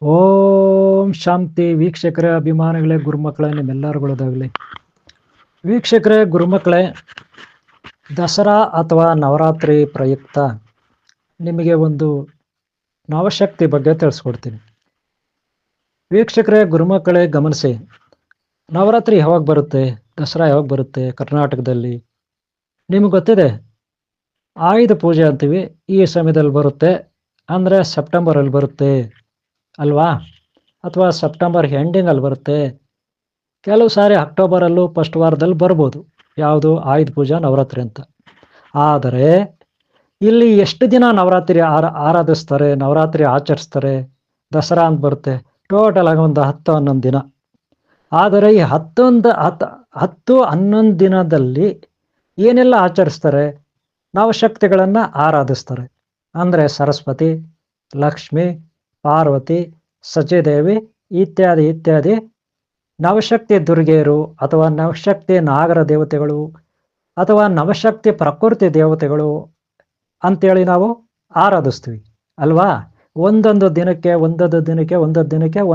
ಓಂ ಶಾಂತಿ ವೀಕ್ಷಕರೇ, ಅಭಿಮಾನಿಗಳೇ, ಗುರುಮಕ್ಕಳೇ, ನಿಮ್ಮೆಲ್ಲರುಗಳದಾಗಲಿ. ವೀಕ್ಷಕರೇ, ಗುರುಮಕ್ಕಳೇ, ದಸರಾ ಅಥವಾ ನವರಾತ್ರಿ ಪ್ರಯುಕ್ತ ನಿಮಗೆ ಒಂದು ನವಶಕ್ತಿ ಬಗ್ಗೆ ತಿಳಿಸ್ಕೊಡ್ತೀನಿ. ವೀಕ್ಷಕರೇ, ಗುರುಮಕ್ಕಳೇ, ಗಮನಿಸಿ. ನವರಾತ್ರಿ ಯಾವಾಗ ಬರುತ್ತೆ, ದಸರಾ ಯಾವಾಗ ಬರುತ್ತೆ ಕರ್ನಾಟಕದಲ್ಲಿ? ನಿಮಗೆ ಗೊತ್ತಿದೆ, ಆಯುಧ ಪೂಜೆ ಅಂತೀವಿ, ಈ ಸಮಯದಲ್ಲಿ ಬರುತ್ತೆ. ಅಂದರೆ ಸೆಪ್ಟೆಂಬರಲ್ಲಿ ಬರುತ್ತೆ ಅಲ್ವಾ? ಅಥವಾ ಸೆಪ್ಟೆಂಬರ್ ಎಂಡಿಂಗಲ್ಲಿ ಬರುತ್ತೆ. ಕೆಲವು ಸಾರಿ ಅಕ್ಟೋಬರಲ್ಲೂ ಫಸ್ಟ್ ವಾರದಲ್ಲಿ ಬರ್ಬೋದು, ಯಾವುದು ಆಯುಧ ಪೂಜಾ ನವರಾತ್ರಿ ಅಂತ. ಆದರೆ ಇಲ್ಲಿ ಎಷ್ಟು ದಿನ ನವರಾತ್ರಿ ಆರಾಧಿಸ್ತಾರೆ, ನವರಾತ್ರಿ ಆಚರಿಸ್ತಾರೆ? ದಸರಾ ಅಂತ ಬರುತ್ತೆ, ಟೋಟಲ್ ಆಗಿ ಒಂದು 10-11 ದಿನ. ಆದರೆ ಈ 10-11 ದಿನದಲ್ಲಿ ಏನೆಲ್ಲ ಆಚರಿಸ್ತಾರೆ? ನವಶಕ್ತಿಗಳನ್ನು ಆರಾಧಿಸ್ತಾರೆ. ಅಂದರೆ ಸರಸ್ವತಿ, ಲಕ್ಷ್ಮಿ, ಪಾರ್ವತಿ, ಸಚಿದೇವಿ ಇತ್ಯಾದಿ ಇತ್ಯಾದಿ ನವಶಕ್ತಿ ದುರ್ಗೆಯರು ಅಥವಾ ನವಶಕ್ತಿ ನಾಗರ ದೇವತೆಗಳು ಅಥವಾ ನವಶಕ್ತಿ ಪ್ರಕೃತಿ ದೇವತೆಗಳು ಅಂತೇಳಿ ನಾವು ಆರಾಧಿಸ್ತೀವಿ ಅಲ್ವಾ? ಒಂದೊಂದು ದಿನಕ್ಕೆ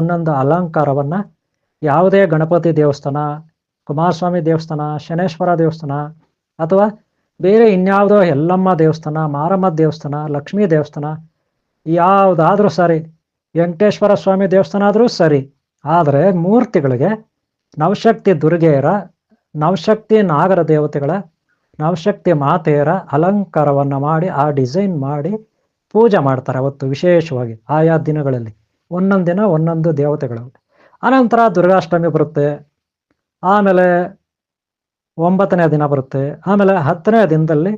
ಒಂದೊಂದು ಅಲಂಕಾರವನ್ನು ಯಾವುದೇ ಗಣಪತಿ ದೇವಸ್ಥಾನ, ಕುಮಾರಸ್ವಾಮಿ ದೇವಸ್ಥಾನ, ಶನೇಶ್ವರ ದೇವಸ್ಥಾನ ಅಥವಾ ಬೇರೆ ಇನ್ಯಾವುದೋ ಯಲ್ಲಮ್ಮ ದೇವಸ್ಥಾನ, ಮಾರಮ್ಮ ದೇವಸ್ಥಾನ, ಲಕ್ಷ್ಮೀ ದೇವಸ್ಥಾನ, ಯಾವುದಾದ್ರೂ ಸರಿ, ವೆಂಕಟೇಶ್ವರ ಸ್ವಾಮಿ ದೇವಸ್ಥಾನ ಆದರೂ ಸರಿ. ಆದರೆ ಮೂರ್ತಿಗಳಿಗೆ ನವಶಕ್ತಿ ದುರ್ಗೆಯರ, ನವಶಕ್ತಿ ನಾಗರ ದೇವತೆಗಳ, ನವಶಕ್ತಿ ಮಾತೆಯರ ಅಲಂಕಾರವನ್ನು ಮಾಡಿ, ಆ ಡಿಸೈನ್ ಮಾಡಿ ಪೂಜೆ ಮಾಡ್ತಾರೆ ಅವತ್ತು ವಿಶೇಷವಾಗಿ ಆಯಾ ದಿನಗಳಲ್ಲಿ. ಒಂದೊಂದು ದಿನ ಒಂದೊಂದು ದೇವತೆಗಳು. ಅನಂತರ ದುರ್ಗಾಷ್ಟಮಿ ಬರುತ್ತೆ, ಆಮೇಲೆ 9ನೇ ದಿನ ಬರುತ್ತೆ, ಆಮೇಲೆ 10ನೇ ದಿನದಲ್ಲಿ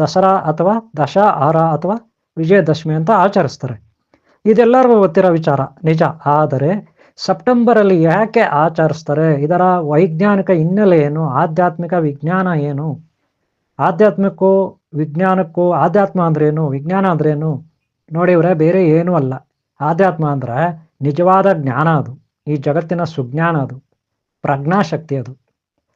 ದಸರಾ ಅಥವಾ ದಶಹರ ಅಥವಾ ವಿಜಯದಶಮಿ ಅಂತ ಆಚರಿಸ್ತಾರೆ. ಇದೆಲ್ಲರಿಗೂ ಗೊತ್ತಿರೋ ವಿಚಾರ ನಿಜ. ಆದರೆ ಸೆಪ್ಟೆಂಬರಲ್ಲಿ ಯಾಕೆ ಆಚರಿಸ್ತಾರೆ? ಇದರ ವೈಜ್ಞಾನಿಕ ಹಿನ್ನೆಲೆ ಏನು? ಆಧ್ಯಾತ್ಮಿಕ ವಿಜ್ಞಾನ ಏನು? ಆಧ್ಯಾತ್ಮಿಕಕ್ಕೂ ವಿಜ್ಞಾನಕ್ಕೂ, ಆಧ್ಯಾತ್ಮ ಅಂದ್ರೇನು, ವಿಜ್ಞಾನ ಅಂದ್ರೇನು? ನೋಡಿವ್ರೆ, ಬೇರೆ ಏನೂ ಅಲ್ಲ. ಆಧ್ಯಾತ್ಮ ಅಂದ್ರೆ ನಿಜವಾದ ಜ್ಞಾನ, ಅದು ಈ ಜಗತ್ತಿನ ಸುಜ್ಞಾನ, ಅದು ಪ್ರಜ್ಞಾಶಕ್ತಿ.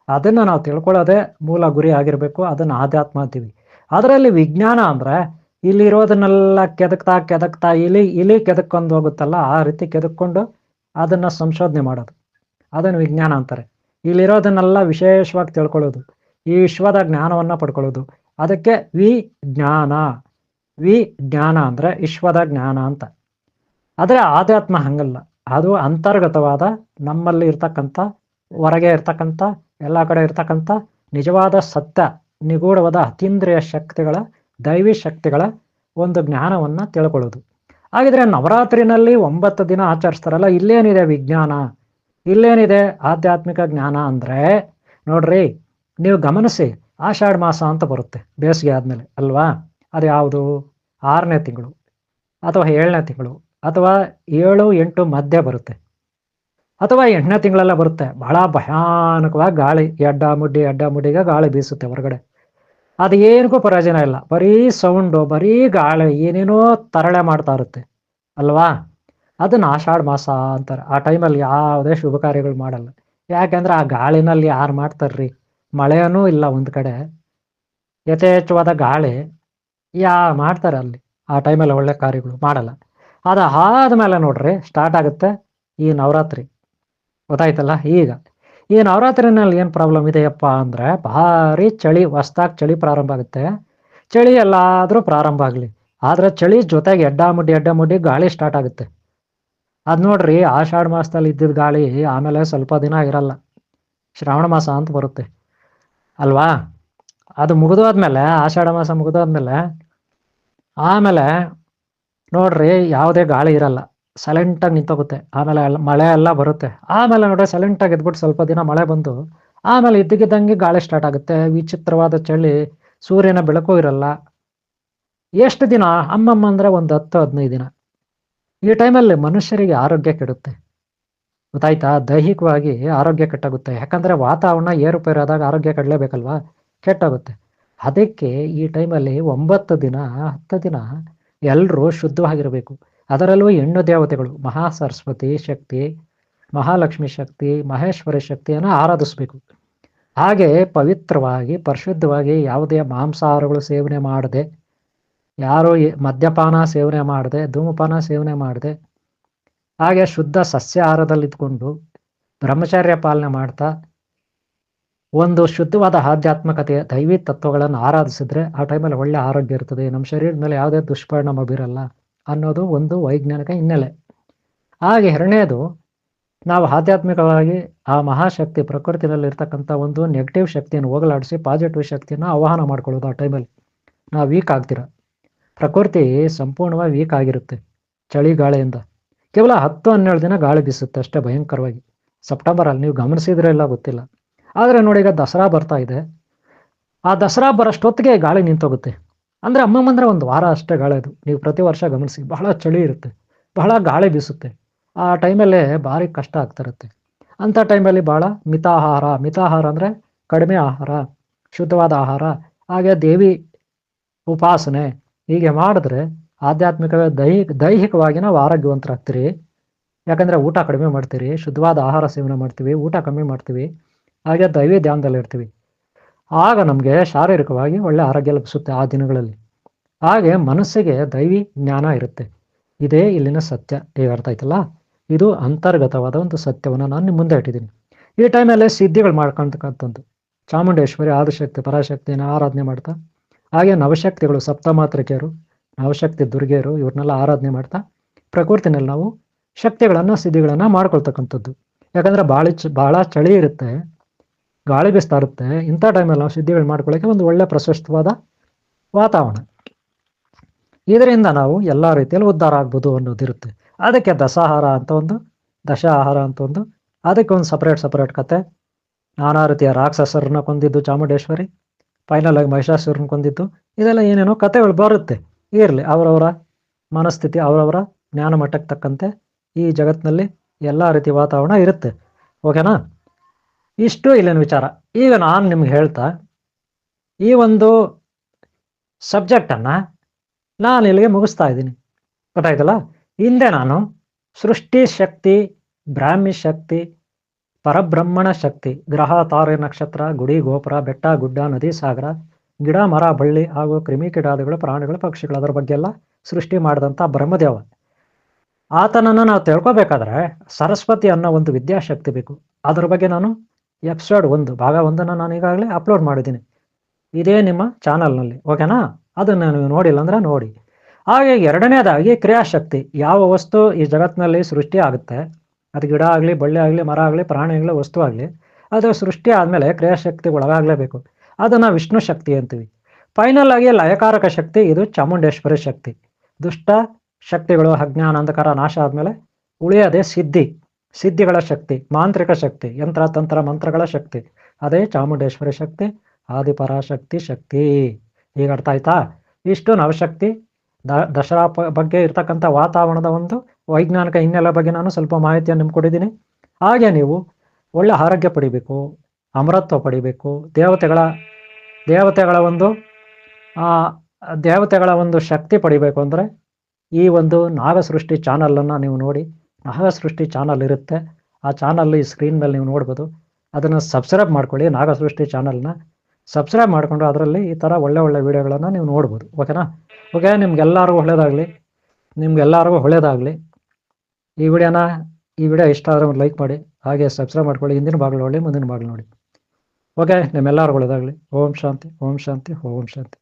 ಅದನ್ನು ನಾವು ತಿಳ್ಕೊಳ್ಳೋದೇ ಮೂಲ ಗುರಿ ಆಗಿರಬೇಕು. ಅದನ್ನು ಆಧ್ಯಾತ್ಮ ಅಂತೀವಿ. ಅದರಲ್ಲಿ ವಿಜ್ಞಾನ ಅಂದರೆ ಇಲ್ಲಿರೋದನ್ನೆಲ್ಲ ಕೆದಕ್ತಾ ಇಲಿ ಕೆದಕ್ಕೊಂಡು ಹೋಗುತ್ತಲ್ಲ, ಆ ರೀತಿ ಕೆದಕ್ಕೊಂಡು ಅದನ್ನು ಸಂಶೋಧನೆ ಮಾಡೋದು, ಅದನ್ನು ವಿಜ್ಞಾನ ಅಂತಾರೆ. ಇಲ್ಲಿರೋದನ್ನೆಲ್ಲ ವಿಶೇಷವಾಗಿ ತಿಳ್ಕೊಳ್ಳೋದು, ಈ ವಿಶ್ವದ ಜ್ಞಾನವನ್ನು ಪಡ್ಕೊಳ್ಳೋದು, ಅದಕ್ಕೆ ವಿಜ್ಞಾನ ಅಂದರೆ ವಿಶ್ವದ ಜ್ಞಾನ ಅಂತ. ಆದರೆ ಆಧ್ಯಾತ್ಮ ಹಂಗಲ್ಲ. ಅದು ಅಂತರ್ಗತವಾದ, ನಮ್ಮಲ್ಲಿ ಇರ್ತಕ್ಕಂಥ, ಹೊರಗೆ ಇರ್ತಕ್ಕಂಥ, ಎಲ್ಲ ಕಡೆ ಇರ್ತಕ್ಕಂಥ ನಿಜವಾದ ಸತ್ಯ, ನಿಗೂಢವಾದ ಅತೀಂದ್ರಿಯ ಶಕ್ತಿಗಳ, ದೈವಿ ಶಕ್ತಿಗಳ ಒಂದು ಜ್ಞಾನವನ್ನು ತಿಳ್ಕೊಳ್ಳೋದು. ಹಾಗಿದ್ರೆ ನವರಾತ್ರಿನಲ್ಲಿ 9 ದಿನ ಆಚರಿಸ್ತಾರಲ್ಲ, ಇಲ್ಲೇನಿದೆ ವಿಜ್ಞಾನ, ಇಲ್ಲೇನಿದೆ ಆಧ್ಯಾತ್ಮಿಕ ಜ್ಞಾನ ಅಂದರೆ, ನೋಡ್ರಿ, ನೀವು ಗಮನಿಸಿ. ಆಷಾಢ ಮಾಸ ಅಂತ ಬರುತ್ತೆ ಬೇಸಿಗೆ ಆದಮೇಲೆ ಅಲ್ವಾ? ಅದು ಯಾವುದು? 6ನೇ ತಿಂಗಳು ಅಥವಾ 7ನೇ ತಿಂಗಳು ಅಥವಾ 7-8 ಮಧ್ಯೆ ಬರುತ್ತೆ, ಅಥವಾ 8ನೇ ತಿಂಗಳೆಲ್ಲ ಬರುತ್ತೆ. ಬಹಳ ಭಯಾನಕವಾಗಿ ಗಾಳಿ, ಅಡ್ಡ ಮುಡ್ಡಿಗೆ ಗಾಳಿ ಬೀಸುತ್ತೆ ಹೊರಗಡೆ. ಅದು ಏನಕ್ಕೂ ಪ್ರಯೋಜನ ಇಲ್ಲ, ಬರೀ ಸೌಂಡು, ಬರೀ ಗಾಳಿ, ಏನೇನೋ ತರಳೆ ಮಾಡ್ತಾ ಇರುತ್ತೆ ಅಲ್ವಾ? ಅದನ್ನು ಆಷಾಢ ಮಾಸ ಅಂತಾರೆ. ಆ ಟೈಮಲ್ಲಿ ಯಾವುದೇ ಶುಭ ಕಾರ್ಯಗಳು ಮಾಡಲ್ಲ. ಯಾಕೆಂದ್ರೆ ಆ ಗಾಳಿನಲ್ಲಿ ಯಾರು ಮಾಡ್ತಾರ್ರಿ? ಮಳೆಯೂ ಇಲ್ಲ ಒಂದು ಕಡೆ, ಯಥೇಚ್ಛವಾದ ಗಾಳಿ, ಯಾರು ಮಾಡ್ತಾರೆ ಅಲ್ಲಿ? ಆ ಟೈಮಲ್ಲಿ ಒಳ್ಳೆ ಕಾರ್ಯಗಳು ಮಾಡಲ್ಲ. ಅದು ಆದಮೇಲೆ ನೋಡ್ರಿ ಸ್ಟಾರ್ಟ್ ಆಗುತ್ತೆ ಈ ನವರಾತ್ರಿ. ಗೊತ್ತಾಯ್ತಲ್ಲ? ಈಗ ಈ ನವರಾತ್ರಿನಲ್ಲಿ ಏನು ಪ್ರಾಬ್ಲಮ್ ಇದೆಯಪ್ಪ ಅಂದರೆ, ಭಾರಿ ಚಳಿ, ಹೊಸ್ದಾಗಿ ಚಳಿ ಪ್ರಾರಂಭ ಆಗುತ್ತೆ. ಚಳಿ ಎಲ್ಲಾದರೂ ಪ್ರಾರಂಭ ಆಗಲಿ, ಆದರೆ ಚಳಿ ಜೊತೆಗೆ ಅಡ್ಡ ಮುಡ್ಡಿ ಗಾಳಿ ಸ್ಟಾರ್ಟ್ ಆಗುತ್ತೆ. ಅದು ನೋಡ್ರಿ, ಆಷಾಢ ಮಾಸದಲ್ಲಿ ಇದ್ದಿದ್ದ ಗಾಳಿ ಆಮೇಲೆ ಸ್ವಲ್ಪ ದಿನ ಇರಲ್ಲ. ಶ್ರಾವಣ ಮಾಸ ಅಂತ ಬರುತ್ತೆ ಅಲ್ವಾ? ಅದು ಮುಗಿದೋದ್ಮೇಲೆ, ಆಷಾಢ ಮಾಸ ಮುಗಿದೋದ್ಮೇಲೆ ಆಮೇಲೆ ನೋಡ್ರಿ ಯಾವುದೇ ಗಾಳಿ ಇರಲ್ಲ, ಸೈಲೆಂಟಾಗಿ ನಿಂತೋಗುತ್ತೆ. ಆಮೇಲೆ ಮಳೆ ಎಲ್ಲ ಬರುತ್ತೆ. ಆಮೇಲೆ ನೋಡ್ರಿ ಸೈಲೆಂಟಾಗಿ ಇದ್ಬಿಟ್ಟು ಸ್ವಲ್ಪ ದಿನ ಮಳೆ ಬಂದು ಆಮೇಲೆ ಇದ್ದಕ್ಕಿದ್ದಂಗೆ ಗಾಳಿ ಸ್ಟಾರ್ಟ್ ಆಗುತ್ತೆ. ವಿಚಿತ್ರವಾದ ಚಳಿ, ಸೂರ್ಯನ ಬೆಳಕು ಇರಲ್ಲ. ಎಷ್ಟು ದಿನ? ಅಮ್ಮಮ್ಮ ಅಂದರೆ ಒಂದು 10-15 ದಿನ. ಈ ಟೈಮಲ್ಲಿ ಮನುಷ್ಯರಿಗೆ ಆರೋಗ್ಯ ಕೆಡುತ್ತೆ, ಗೊತ್ತಾಯ್ತಾ? ದೈಹಿಕವಾಗಿ ಆರೋಗ್ಯ ಕೆಟ್ಟಾಗುತ್ತೆ. ಯಾಕಂದರೆ ವಾತಾವರಣ ಏರುಪೇರಾದಾಗ ಆರೋಗ್ಯ ಕೆಡಲೇಬೇಕಲ್ವಾ? ಕೆಟ್ಟೋಗುತ್ತೆ. ಅದಕ್ಕೆ ಈ ಟೈಮಲ್ಲಿ 9 ದಿನ 10 ದಿನ ಎಲ್ಲರೂ ಶುದ್ಧವಾಗಿರಬೇಕು. ಅದರಲ್ಲೂ ಹೆಣ್ಣು ದೇವತೆಗಳು, ಮಹಾ ಸರಸ್ವತಿ ಶಕ್ತಿ, ಮಹಾಲಕ್ಷ್ಮಿ ಶಕ್ತಿ, ಮಹೇಶ್ವರಿ ಶಕ್ತಿಯನ್ನು ಆರಾಧಿಸಬೇಕು. ಹಾಗೆ ಪವಿತ್ರವಾಗಿ, ಪರಿಶುದ್ಧವಾಗಿ, ಯಾವುದೇ ಮಾಂಸಾಹಾರಗಳು ಸೇವನೆ ಮಾಡದೆ, ಯಾರು ಮದ್ಯಪಾನ ಸೇವನೆ ಮಾಡದೆ, ಧೂಮಪಾನ ಸೇವನೆ ಮಾಡದೆ, ಹಾಗೆ ಶುದ್ಧ ಸಸ್ಯಾಹಾರದಲ್ಲಿದ್ಕೊಂಡು ಬ್ರಹ್ಮಚರ್ಯ ಪಾಲನೆ ಮಾಡ್ತಾ ಒಂದು ಶುದ್ಧವಾದ ಆಧ್ಯಾತ್ಮಿಕತೆಯ ದೈವಿ ತತ್ವಗಳನ್ನು ಆರಾಧಿಸಿದ್ರೆ ಆ ಟೈಮಲ್ಲಿ ಒಳ್ಳೆ ಆರೋಗ್ಯ ಇರ್ತದೆ, ನಮ್ಮ ಶರೀರದ ಮೇಲೆ ಯಾವುದೇ ದುಷ್ಪರಿಣಾಮ ಬೀರಲ್ಲ ಅನ್ನೋದು ಒಂದು ವೈಜ್ಞಾನಿಕ ಹಿನ್ನೆಲೆ. ಹಾಗೆ ಎರಡನೇದು, ನಾವು ಆಧ್ಯಾತ್ಮಿಕವಾಗಿ ಆ ಮಹಾಶಕ್ತಿ ಪ್ರಕೃತಿನಲ್ಲಿ ಇರ್ತಕ್ಕಂಥ ಒಂದು ನೆಗೆಟಿವ್ ಶಕ್ತಿಯನ್ನು ಹೋಗಲಾಡಿಸಿ ಪಾಸಿಟಿವ್ ಶಕ್ತಿಯನ್ನು ಆವಾಹನ ಮಾಡ್ಕೊಳ್ಳೋದು. ಆ ಟೈಮಲ್ಲಿ ನಾವು ವೀಕ್ ಆಗ್ತೀರ, ಪ್ರಕೃತಿ ಸಂಪೂರ್ಣವಾಗಿ ವೀಕ್ ಆಗಿರುತ್ತೆ ಚಳಿ ಗಾಳಿಯಿಂದ. ಕೇವಲ 10-12 ದಿನ ಗಾಳಿ ಬೀಸುತ್ತೆ ಅಷ್ಟೇ ಭಯಂಕರವಾಗಿ. ಸೆಪ್ಟೆಂಬರಲ್ಲಿ ನೀವು ಗಮನಿಸಿದ್ರೆ ಎಲ್ಲ ಗೊತ್ತಿಲ್ಲ. ಆದರೆ ನೋಡಿ, ಈಗ ದಸರಾ ಬರ್ತಾ ಇದೆ, ಆ ದಸರಾ ಬರೋಷ್ಟೊತ್ತಿಗೆ ಗಾಳಿ ನಿಂತೋಗುತ್ತೆ. ಅಂದರೆ ಅಮ್ಮಮ್ಮಂದ್ರೆ ಒಂದು ವಾರ ಅಷ್ಟೇ ಗಾಳಿ. ಅದು ನೀವು ಪ್ರತಿ ವರ್ಷ ಗಮನಿಸಿ, ಬಹಳ ಚಳಿ ಇರುತ್ತೆ, ಬಹಳ ಗಾಳಿ ಬೀಸುತ್ತೆ. ಆ ಟೈಮಲ್ಲೇ ಭಾರಿ ಕಷ್ಟ ಆಗ್ತಿರುತ್ತೆ. ಅಂಥ ಟೈಮಲ್ಲಿ ಭಾಳ ಮಿತಾಹಾರ ಅಂದರೆ ಕಡಿಮೆ ಆಹಾರ, ಶುದ್ಧವಾದ ಆಹಾರ, ಹಾಗೆ ದೇವಿ ಉಪಾಸನೆ ಹೀಗೆ ಮಾಡಿದ್ರೆ ಆಧ್ಯಾತ್ಮಿಕ ದೈಹಿಕವಾಗಿ ನಾವು ಆರೋಗ್ಯವಂತರಾಗ್ತೀರಿ. ಯಾಕಂದರೆ ಊಟ ಕಡಿಮೆ ಮಾಡ್ತೀರಿ, ಶುದ್ಧವಾದ ಆಹಾರ ಸೇವನೆ ಮಾಡ್ತೀವಿ, ಊಟ ಕಮ್ಮಿ ಮಾಡ್ತೀವಿ, ಹಾಗೆ ದೈವಿ ಧ್ಯಾನದಲ್ಲಿ ಇರ್ತೀವಿ. ಆಗ ನಮಗೆ ಶಾರೀರಿಕವಾಗಿ ಒಳ್ಳೆ ಆರೋಗ್ಯ ಲಭಿಸುತ್ತೆ ಆ ದಿನಗಳಲ್ಲಿ. ಹಾಗೆ ಮನಸ್ಸಿಗೆ ದೈವಿ ಜ್ಞಾನ ಇರುತ್ತೆ. ಇದೇ ಇಲ್ಲಿನ ಸತ್ಯ. ಈಗ ಅರ್ಥ ಆಯ್ತಲ್ಲ? ಇದು ಅಂತರ್ಗತವಾದ ಒಂದು ಸತ್ಯವನ್ನು ನಾನು ನಿಮ್ಮ ಮುಂದೆ ಇಟ್ಟಿದ್ದೀನಿ. ಈ ಟೈಮಲ್ಲಿ ಸಿದ್ಧಿಗಳು ಮಾಡ್ಕೊಳ್ತಕ್ಕಂಥದ್ದು, ಚಾಮುಂಡೇಶ್ವರಿ ಆದಿಶಕ್ತಿ ಪರಾಶಕ್ತಿಯನ್ನು ಆರಾಧನೆ ಮಾಡ್ತಾ, ಹಾಗೆ ನವಶಕ್ತಿಗಳು ಸಪ್ತಮಾತೃಕೆಯರು, ನವಶಕ್ತಿ ದುರ್ಗೆಯರು, ಇವ್ರನ್ನೆಲ್ಲ ಆರಾಧನೆ ಮಾಡ್ತಾ ಪ್ರಕೃತಿನಲ್ಲಿ ನಾವು ಶಕ್ತಿಗಳನ್ನು ಸಿದ್ಧಿಗಳನ್ನು ಮಾಡ್ಕೊಳ್ತಕ್ಕಂಥದ್ದು. ಯಾಕಂದರೆ ಭಾಳ ಚಳಿ ಇರುತ್ತೆ, ಗಾಳಿ ಬೀಸ್ತಾ ಇರುತ್ತೆ. ಇಂಥ ಟೈಮಲ್ಲಿ ನಾವು ಸಿದ್ಧಿಗಳು ಮಾಡ್ಕೊಳ್ಳೋಕ್ಕೆ ಒಂದು ಒಳ್ಳೆ ಪ್ರಶಸ್ತವಾದ ವಾತಾವರಣ. ಇದರಿಂದ ನಾವು ಎಲ್ಲ ರೀತಿಯಲ್ಲಿ ಉದ್ಧಾರ ಆಗ್ಬೋದು ಅನ್ನೋದಿರುತ್ತೆ. ಅದಕ್ಕೆ ದಶಾಹಾರ ಅಂತ ಒಂದು, ಅದಕ್ಕೆ ಒಂದು ಸಪ್ರೇಟ್ ಕತೆ. ನಾನಾ ರೀತಿಯ ರಾಕ್ಷಸರನ್ನ ಕೊಂದಿದ್ದು ಚಾಮುಂಡೇಶ್ವರಿ, ಫೈನಲ್ ಆಗಿ ಮಹಿಷಾಸುರನ್ನ ಕೊಂದಿದ್ದು, ಇದೆಲ್ಲ ಏನೇನೋ ಕತೆಗಳು ಬರುತ್ತೆ. ಇರಲಿ, ಅವರವರ ಮನಸ್ಥಿತಿ, ಅವರವರ ಜ್ಞಾನ ಮಟ್ಟಕ್ಕೆ ತಕ್ಕಂತೆ ಈ ಜಗತ್ತಿನಲ್ಲಿ ಎಲ್ಲ ರೀತಿಯ ವಾತಾವರಣ ಇರುತ್ತೆ. ಓಕೆನಾ? ಇಷ್ಟು ಇಲ್ಲಿನ ವಿಚಾರ. ಈಗ ನಾನು ನಿಮ್ಗೆ ಹೇಳ್ತಾ ಈ ಒಂದು ಸಬ್ಜೆಕ್ಟನ್ನು ನಾನು ಇಲ್ಲಿಗೆ ಮುಗಿಸ್ತಾ ಇದ್ದೀನಿ. ಗೊತ್ತಾಯ್ತಲ್ಲ? ಹಿಂದೆ ನಾನು ಸೃಷ್ಟಿ ಶಕ್ತಿ, ಬ್ರಾಹ್ಮಿ ಶಕ್ತಿ, ಪರಬ್ರಹ್ಮಣ ಶಕ್ತಿ, ಗ್ರಹ ತಾರೆ ನಕ್ಷತ್ರ, ಗುಡಿ ಗೋಪುರ, ಬೆಟ್ಟ ಗುಡ್ಡ, ನದಿ ಸಾಗರ, ಗಿಡ ಮರ ಬಳ್ಳಿ ಹಾಗೂ ಕ್ರಿಮಿಕೀಟಾದಿಗಳು, ಪ್ರಾಣಿಗಳು, ಪಕ್ಷಿಗಳು, ಅದರ ಬಗ್ಗೆ ಎಲ್ಲ ಸೃಷ್ಟಿ ಮಾಡಿದಂಥ ಬ್ರಹ್ಮದೇವ, ಆತನನ್ನು ನಾವು ತಿಳ್ಕೊಬೇಕಾದ್ರೆ ಸರಸ್ವತಿ ಅನ್ನೋ ಒಂದು ವಿದ್ಯಾಶಕ್ತಿ ಬೇಕು. ಅದ್ರ ಬಗ್ಗೆ ನಾನು ಎಪಿಸೋಡ್ 1 ಭಾಗ 1 ನಾನು ಈಗಾಗಲೇ ಅಪ್ಲೋಡ್ ಮಾಡಿದ್ದೀನಿ ಇದೇ ನಿಮ್ಮ ಚಾನಲ್ನಲ್ಲಿ. ಓಕೆನಾ? ಅದನ್ನು ನೀವು ನೋಡಿಲ್ಲ ಅಂದರೆ ನೋಡಿ. ಹಾಗೆ ಎರಡನೇದಾಗಿ ಕ್ರಿಯಾಶಕ್ತಿ. ಯಾವ ವಸ್ತು ಈ ಜಗತ್ತಿನಲ್ಲಿ ಸೃಷ್ಟಿ ಆಗುತ್ತೆ, ಅದು ಗಿಡ ಆಗಲಿ, ಬಳ್ಳಿ ಆಗಲಿ, ಮರ ಆಗಲಿ, ಪ್ರಾಣಿ ಆಗಲಿ, ವಸ್ತು ಆಗಲಿ, ಅದು ಸೃಷ್ಟಿ ಆದಮೇಲೆ ಕ್ರಿಯಾಶಕ್ತಿಗೆ ಒಳಗಾಗಲೇಬೇಕು. ಅದನ್ನು ವಿಷ್ಣು ಶಕ್ತಿ ಅಂತೀವಿ. ಫೈನಲ್ ಆಗಿ ಲಯಕಾರಕ ಶಕ್ತಿ, ಇದು ಚಾಮುಂಡೇಶ್ವರಿ ಶಕ್ತಿ. ದುಷ್ಟ ಶಕ್ತಿಗಳು, ಅಜ್ಞಾನ, ಅಂಧಕಾರ ನಾಶ ಆದಮೇಲೆ ಉಳಿಯೋದೇ ಸಿದ್ಧಿಗಳ ಶಕ್ತಿ, ಮಾಂತ್ರಿಕ ಶಕ್ತಿ, ಯಂತ್ರ ತಂತ್ರ ಮಂತ್ರಗಳ ಶಕ್ತಿ, ಅದೇ ಚಾಮುಂಡೇಶ್ವರಿ ಶಕ್ತಿ, ಆದಿಪರಾಶಕ್ತಿ ಶಕ್ತಿ. ಈಗ ಅರ್ಥ ಆಯ್ತಾ? ಇಷ್ಟು ನವಶಕ್ತಿ ದಸರಾ ಬಗ್ಗೆ ಇರ್ತಕ್ಕಂಥ ವಾತಾವರಣದ ಒಂದು ವೈಜ್ಞಾನಿಕ ಹಿನ್ನೆಲೆ ಬಗ್ಗೆ ನಾನು ಸ್ವಲ್ಪ ಮಾಹಿತಿಯನ್ನು ನಿಮ್ಗೆ ಕೊಟ್ಟಿದ್ದೀನಿ. ಹಾಗೆ ನೀವು ಒಳ್ಳೆ ಆರೋಗ್ಯ ಪಡಿಬೇಕು, ಅಮರತ್ವ ಪಡಿಬೇಕು, ದೇವತೆಗಳ ಒಂದು ಶಕ್ತಿ ಪಡಿಬೇಕು ಅಂದರೆ ಈ ಒಂದು ನಾಗಸೃಷ್ಟಿ ಚಾನಲನ್ನು ನೀವು ನೋಡಿ. ನಾಗಸೃಷ್ಟಿ ಚಾನಲ್ ಇರುತ್ತೆ, ಆ ಚಾನಲ್ ಈ ಸ್ಕ್ರೀನ್ ಮೇಲೆ ನೀವು ನೋಡ್ಬೋದು. ಅದನ್ನು ಸಬ್ಸ್ಕ್ರೈಬ್ ಮಾಡ್ಕೊಳ್ಳಿ. ನಾಗಸೃಷ್ಟಿ ಚಾನಲ್ನ ಸಬ್ಸ್ಕ್ರೈಬ್ ಮಾಡಿಕೊಂಡು ಅದರಲ್ಲಿ ಈ ಥರ ಒಳ್ಳೆ ವೀಡಿಯೋಗಳನ್ನು ನೀವು ನೋಡ್ಬೋದು. ಓಕೆನಾ? ಓಕೆ, ನಿಮ್ಗೆಲ್ಲರಿಗೂ ಒಳ್ಳೆಯದಾಗಲಿ. ಈ ವಿಡಿಯೋ ಇಷ್ಟ ಆದರೆ ಒಂದು ಲೈಕ್ ಮಾಡಿ, ಹಾಗೆ ಸಬ್ಸ್ಕ್ರೈಬ್ ಮಾಡ್ಕೊಳ್ಳಿ. ಹಿಂದಿನ ಭಾಗಗಳು ನೋಡಿ, ಮುಂದಿನ ಭಾಗಗಳು ನೋಡಿ. ಓಕೆ, ನಿಮ್ಮೆಲ್ಲರಿಗೂ ಒಳ್ಳೆಯದಾಗಲಿ. ಓಂ ಶಾಂತಿ, ಓಂ ಶಾಂತಿ, ಓಂ ಶಾಂತಿ.